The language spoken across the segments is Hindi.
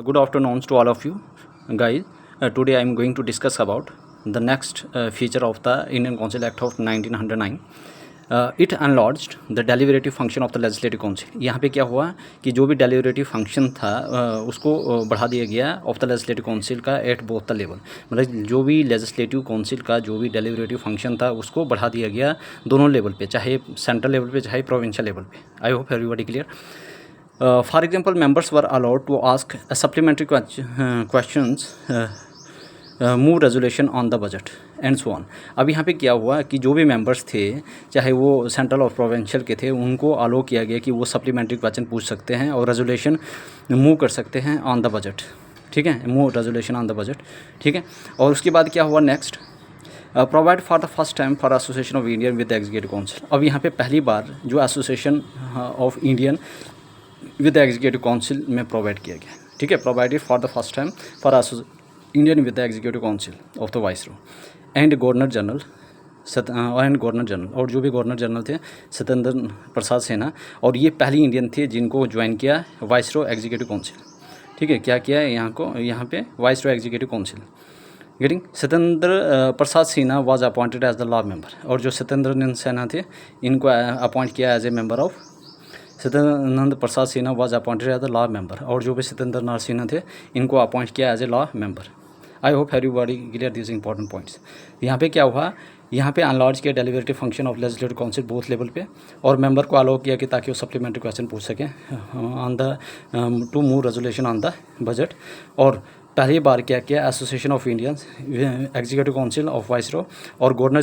Good afternoon to all of you guys. Today I am going to discuss about the next feature of the Indian Council Act of 1909. It enlarged the deliberative function of the Legislative Council. यहाँ पे क्या हुआ कि जो भी deliberative function था उसको बढ़ा दिया गया of the Legislative Council का at both the level. मतलब जो भी Legislative Council का जो भी deliberative function था उसको बढ़ा दिया गया दोनों लेवल पे, चाहे सेंट्रल लेवल पे चाहे प्रोविंशियल लेवल पे. आई hope everybody clear. For example, members were allowed to ask a supplementary questions, move resolution on the budget and so on. अब यहाँ पे क्या हुआ कि जो भी मेंबर्स थे चाहे वो सेंट्रल और प्रोविंशियल के थे उनको अलो किया गया कि वो सप्लीमेंट्री क्वेश्चन पूछ सकते हैं और रेजोल्यूशन मूव कर सकते हैं ऑन द बजट. ठीक है, move resolution on the budget. ठीक है, और उसके बाद क्या हुआ next, provide for the first time for association of Indian with the executive council. अब यहाँ पे पहली बार जो association of Indian with the executive council में प्रोवाइड किया गया. ठीक है, provided for the first time for Indian with the executive council of the viceroy and governor general और जो भी गवर्नर जनरल थे सत्येंद्र प्रसाद सिन्हा, और ये पहली इंडियन थे जिनको ज्वाइन किया वाइसरो एग्जीक्यूटिव काउंसिल. ठीक है, क्या किया है यहाँ पे viceroy executive council getting. Satyendra Prasad Sinha was appointed as the law member, और जो सत्येंद्र सिन्हा थे इनको अपॉइंट किया as a member of. Satyendra Prasad Sinha was appointed as the law member, और जो भी सत्येंद्र नाथ सिन्हा थे इनको अपॉइंट किया as a law member. I hope everybody clear this important points. यहाँ पे क्या हुआ, यहाँ पे अनलॉज किया deliberative function of legislative council both level पे, और मेंबर को अलाउ किया कि ताकि वो सप्लीमेंट्री क्वेश्चन पूछ सकें on the to move resolution on the budget. और पहली बार क्या किया association of Indian executive council of viceroy और गवर्नर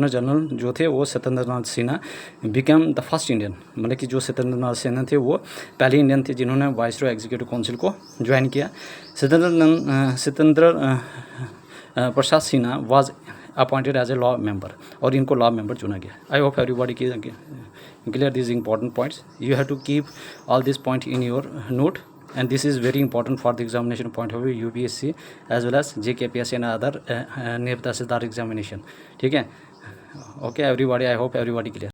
जनरल जो थे वो Satyendra Nath Sinha become the first Indian, मतलब कि जो सत्येंद्र नाथ सिन्हा थे वो पहले इंडियन थे जिन्होंने वाइसरो एग्जीक्यूटिव काउंसिल को ज्वाइन किया. Satyendra Prasad Sinha was appointed as a law member, और इनको लॉ मेंबर चुना गया. I hope everybody clear this important points. You have to keep all this point in your note, and this is very important for the examination point of view UPSC as well as JKPSC and other NAIB Tahsildar examination. ठीक है, okay everybody, I hope everybody clear.